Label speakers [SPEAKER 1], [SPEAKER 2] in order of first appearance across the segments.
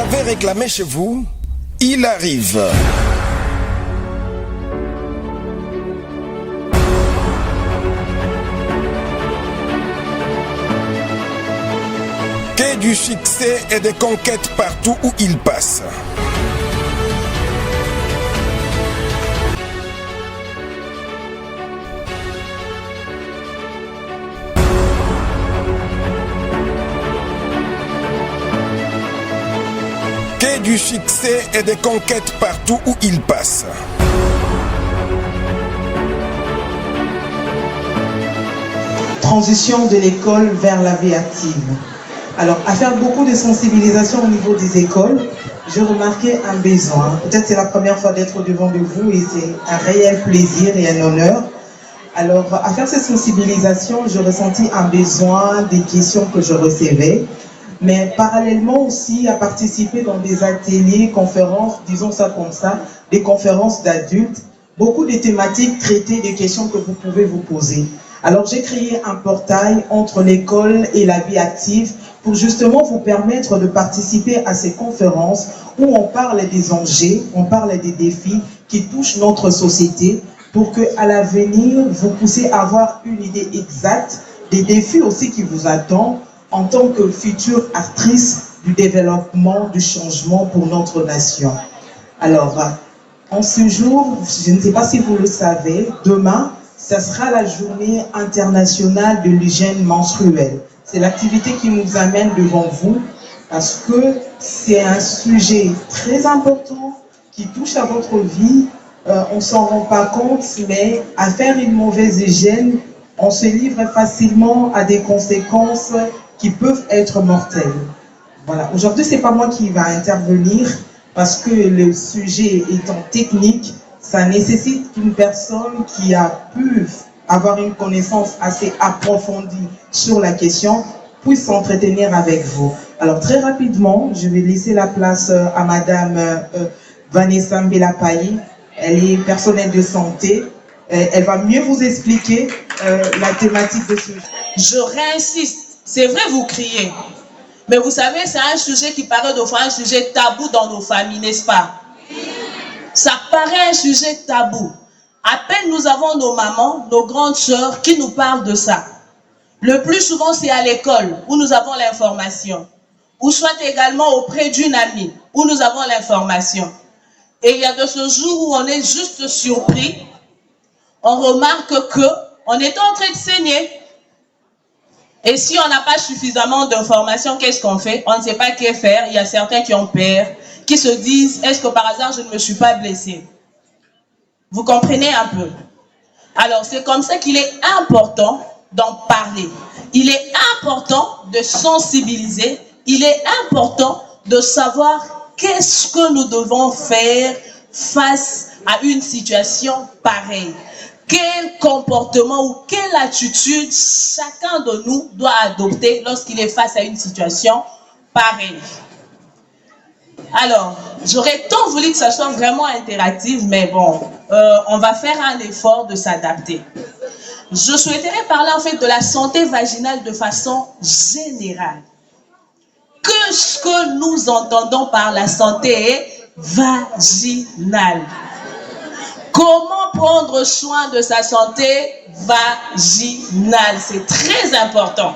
[SPEAKER 1] l'avez réclamé chez vous, il arrive. Que du succès et des conquêtes partout où il passe. Que du succès et des conquêtes partout où il passe.
[SPEAKER 2] Transition de l'école vers la vie active. Alors, à faire beaucoup de sensibilisation au niveau des écoles, j'ai remarqué un besoin. Peut-être c'est la première fois d'être devant de vous et c'est un réel plaisir et un honneur. Alors, à faire ces sensibilisations, j'ai ressenti un besoin des questions que je recevais, mais parallèlement aussi à participer dans des ateliers, conférences, disons ça comme ça, des conférences d'adultes, beaucoup de thématiques traitées des questions que vous pouvez vous poser. Alors, j'ai créé un portail entre l'école et la vie active pour justement vous permettre de participer à ces conférences où on parle des enjeux, on parle des défis qui touchent notre société pour qu'à l'avenir, vous puissiez avoir une idée exacte des défis aussi qui vous attendent en tant que future actrice du développement, du changement pour notre nation. Alors, en ce jour, je ne sais pas si vous le savez, demain, ça sera la journée internationale de l'hygiène menstruelle. C'est l'activité qui nous amène devant vous parce que c'est un sujet très important qui touche à votre vie. On ne s'en rend pas compte, mais à faire une mauvaise hygiène, on se livre facilement à des conséquences qui peuvent être mortelles. Voilà. Aujourd'hui, ce n'est pas moi qui va intervenir parce que le sujet étant technique, ça nécessite qu'une personne qui a pu avoir une connaissance assez approfondie sur la question puisse s'entretenir avec vous. Alors très rapidement, je vais laisser la place à Madame Vanessa Mbelapayi. Elle est personnelle de santé. Elle va mieux vous expliquer la thématique de ce sujet.
[SPEAKER 3] Je réinsiste. C'est vrai, vous criez. Mais vous savez, c'est un sujet qui paraît de fois un sujet tabou dans nos familles, n'est-ce pas? Ça paraît un sujet tabou. À peine nous avons nos mamans, nos grandes sœurs qui nous parlent de ça. Le plus souvent, c'est à l'école où nous avons l'information. Ou soit également auprès d'une amie où nous avons l'information. Et il y a de ce jour où on est juste surpris. On remarque qu'on est en train de saigner. Et si on n'a pas suffisamment d'informations, qu'est-ce qu'on fait? On ne sait pas quoi faire. Il y a certains qui ont peur, qui se disent, est-ce que par hasard je ne me suis pas blessé? Vous comprenez un peu? Alors c'est comme ça qu'il est important d'en parler. Il est important de sensibiliser. Il est important de savoir qu'est-ce que nous devons faire face à une situation pareille. Quel comportement ou quelle attitude chacun de nous doit adopter lorsqu'il est face à une situation pareille. Alors, j'aurais tant voulu que ça soit vraiment interactif, mais bon, on va faire un effort de s'adapter. Je souhaiterais parler en fait de la santé vaginale de façon générale. Qu'est-ce que nous entendons par la santé vaginale? Comment prendre soin de sa santé vaginale? C'est très important.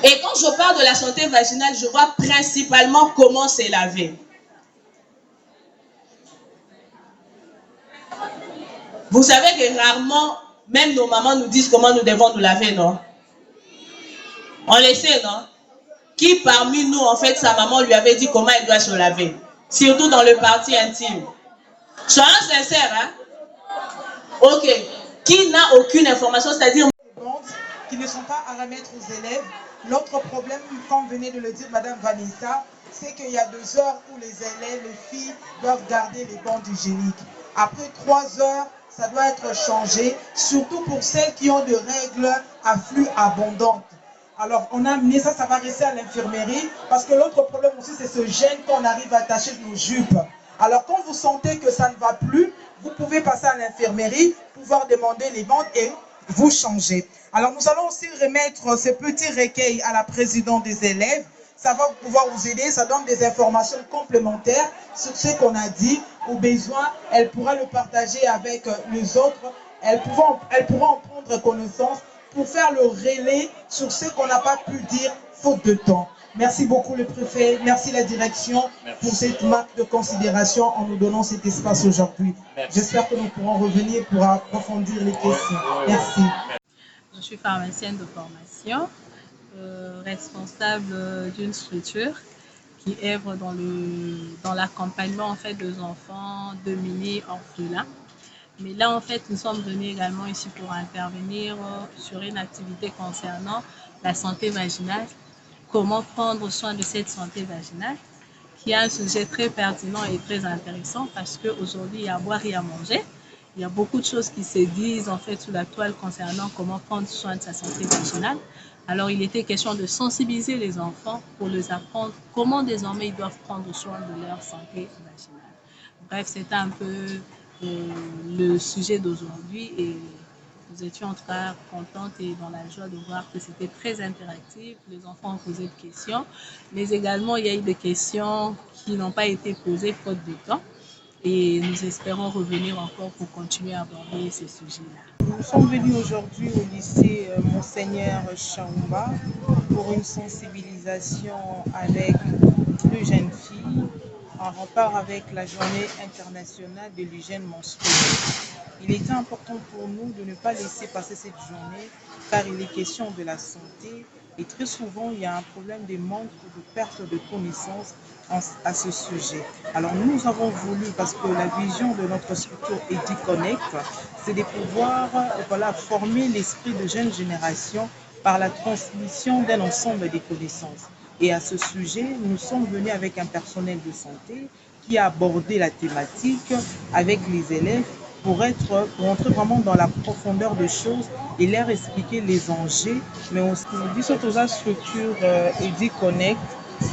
[SPEAKER 3] Et quand je parle de la santé vaginale, je vois principalement comment se laver. Vous savez que rarement, même nos mamans nous disent comment nous devons nous laver, non? On le sait, non? Qui parmi nous, en fait, sa maman lui avait dit comment elle doit se laver? Surtout dans le parti intime. Soyons sincères, hein? Ok. Qui n'a aucune information, c'est-à-dire
[SPEAKER 2] qui ne sont pas à remettre aux élèves. L'autre problème, comme venait de le dire Madame Vanessa, c'est qu'il y a 2 heures où les élèves, les filles, doivent garder les bandes hygiéniques. Après 3 heures, ça doit être changé, surtout pour celles qui ont des règles à flux abondantes. Alors, on a amené ça, ça va rester à l'infirmerie, parce que l'autre problème aussi, c'est ce gène qu'on arrive à attacher de nos jupes. Alors, quand vous sentez que ça ne va plus, vous pouvez passer à l'infirmerie, pouvoir demander les bandes et vous changer. Alors, nous allons aussi remettre ce petit recueil à la présidente des élèves. ça va pouvoir vous aider, ça donne des informations complémentaires sur ce qu'on a dit. Au besoin, elle pourra le partager avec les autres. Elle pourra en prendre connaissance pour faire le relais sur ce qu'on n'a pas pu dire faute de temps. Merci beaucoup le préfet, merci la direction pour cette marque de considération en nous donnant cet espace aujourd'hui. J'espère que nous pourrons revenir pour approfondir les questions. Merci.
[SPEAKER 4] Je suis pharmacienne de formation, responsable d'une structure qui œuvre dans l'accompagnement en fait des enfants dominés orphelins. Mais là, en fait, nous sommes venus également ici pour intervenir sur une activité concernant la santé vaginale. Comment prendre soin de cette santé vaginale, qui est un sujet très pertinent et très intéressant parce qu'aujourd'hui, il y a à boire et à manger. Il y a beaucoup de choses qui se disent en fait sous la toile concernant comment prendre soin de sa santé vaginale. Alors, il était question de sensibiliser les enfants pour les apprendre comment désormais ils doivent prendre soin de leur santé vaginale. Bref, c'était un peu le sujet d'aujourd'hui et nous étions en tout cas contentes et dans la joie de voir que c'était très interactif. Les enfants ont posé des questions, mais également il y a eu des questions qui n'ont pas été posées faute de temps. Et nous espérons revenir encore pour continuer à aborder ces sujets-là.
[SPEAKER 5] Nous sommes venus aujourd'hui au lycée Monseigneur Chaoumba pour une sensibilisation avec deux jeunes filles en rapport avec la journée internationale de l'hygiène menstruelle. Il était important pour nous de ne pas laisser passer cette journée car il est question de la santé et très souvent il y a un problème de manque ou de perte de connaissances à ce sujet. Alors nous avons voulu, parce que la vision de notre structure EduConnect, c'est de pouvoir former l'esprit de jeunes générations par la transmission d'un ensemble de connaissances. Et à ce sujet, nous sommes venus avec un personnel de santé qui a abordé la thématique avec les élèves pour entrer vraiment dans la profondeur des choses et leur expliquer les enjeux, mais aussi nous la structure EduConnect,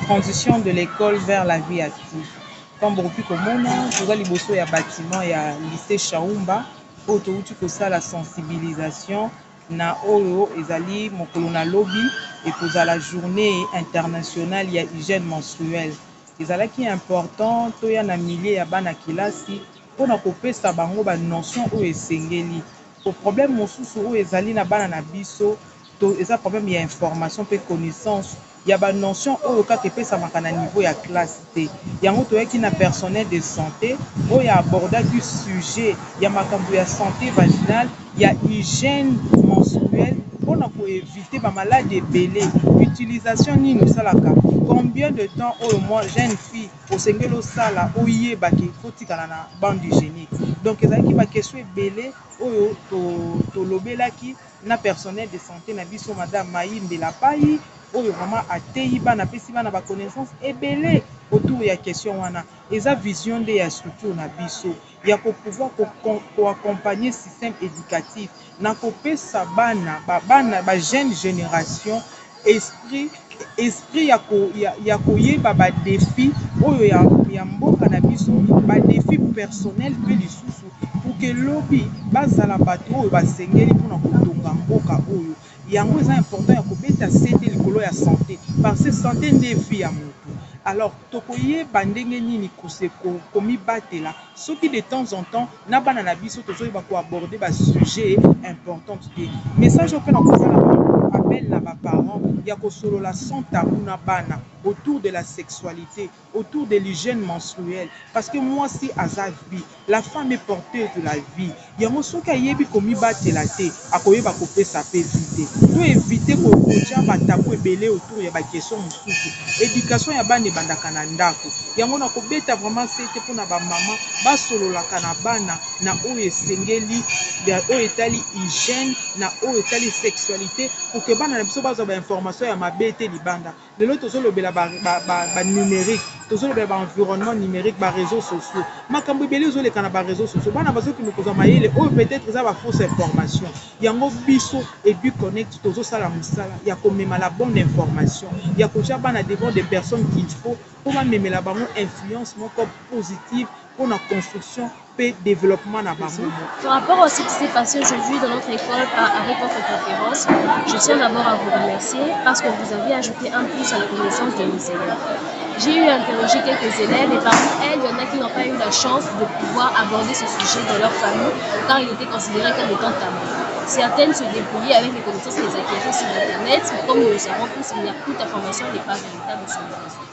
[SPEAKER 5] transition de l'école vers la vie active. Comme beaucoup comme on a liboso ya bâtiment ya lycée Chaoumba, autouti ko ça la sensibilisation na oyo ezali mokolo na lobby et pour la journée internationale ya hygiène menstruelle. Ezalaki important to ya na milieu ya bana kilasi pona kopesa bango ba notion oyo esengeli. Au problème mosusu oyo ezali na bana na biso to eza problème ya information pe connaissance. Il y a une notion au cas que ça manque à niveau ya classe T. Il y a un qui na personnel de santé où il y a abordage du sujet. Il y a makambo ya santé vaginale, il y a hygiène menstruelle pour éviter ma maladie belé. Utilisation ni nous salaka. Combien de temps au moins jeune fille au sengelo sala au yé baki faut tika na bande hygiénique. Donc il y a qui va question belé au to lobela qui na personnel de santé na biso madame Maïmbe la paille. Oyo vraiment atei bana pesi bana ba connaissance ebele autour ya question wana eza vision de ya structure na biso ya ko pouvoir ko accompagner système éducatif na ko pesa bana ba jeune génération esprit ya ko yeba ba défi oyo ya mboka na biso ba défi personnel pe lisusu pour que lobby bazala bato oyo basengeli mpona kotonga mboka oyo yango eza important ya kobeta sete likolo ya santé parce que santé nde vie ya moto. Alors tokoyeba ndenge nini komibatela soki de temps en temps na bana na biso tozoyeba ko aborder ba sujet important te message ope na kozala appel na ba parents ya kosolola sans tabou na bana autour de la sexualité, autour de l'hygiène menstruelle parce que moi si aza vie la femme est porteuse de la vie yango soki ayebi komibatela te akoyeba kopesa pe vie te to éviter kokotia ba tabou ebele autour ya ba question mosusu éducation ya bana ebandaka na ndako yango na kobeta vraiment sete mpona bamama basololaka na bana na oyo esengeli oyo etali hygiène na oyo etali sexualité pour que bana na biso bazwa bainformation ya mabe te libanda lelo tozolobela ba numérique tozolobela ba environnement numérique ba réseaux sociaux makambo ebele ezoleka na ba réseaux sociaux bana bazokende kozwa mayele oyo peut-être eza ba fausse information yango biso EduConnect tozosala mosala ya komema la bonne information ya kotia bana devant des personnes qu'il faut pour bamemela bango influence moko positive pour la construction et développement na bango.
[SPEAKER 6] Par rapport à ce qui s'est passé aujourd'hui dans notre école avec votre conférence, je tiens d'abord à vous remercier parce que vous avez ajouté un plus à la connaissance de nos élèves. J'ai eu à interroger quelques élèves et parmi elles, il y en a qui n'ont pas eu la chance de pouvoir aborder ce sujet dans leur famille car il était considéré comme étant tabou. Certaines se débrouillaient avec les connaissances qu'elles acquéraient sur Internet, mais comme nous le savons tous, il n'y a toute information n'est pas véritable sur le réseau.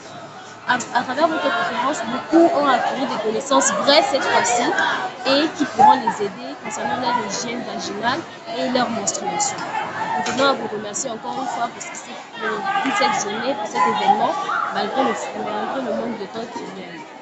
[SPEAKER 6] À travers votre conférence, beaucoup ont acquis des connaissances vraies cette fois-ci et qui pourront les aider concernant leur hygiène vaginale et leur menstruation. Nous tenons à vous remercier encore une fois pour cette journée, pour cet événement, malgré le manque de temps qui vient.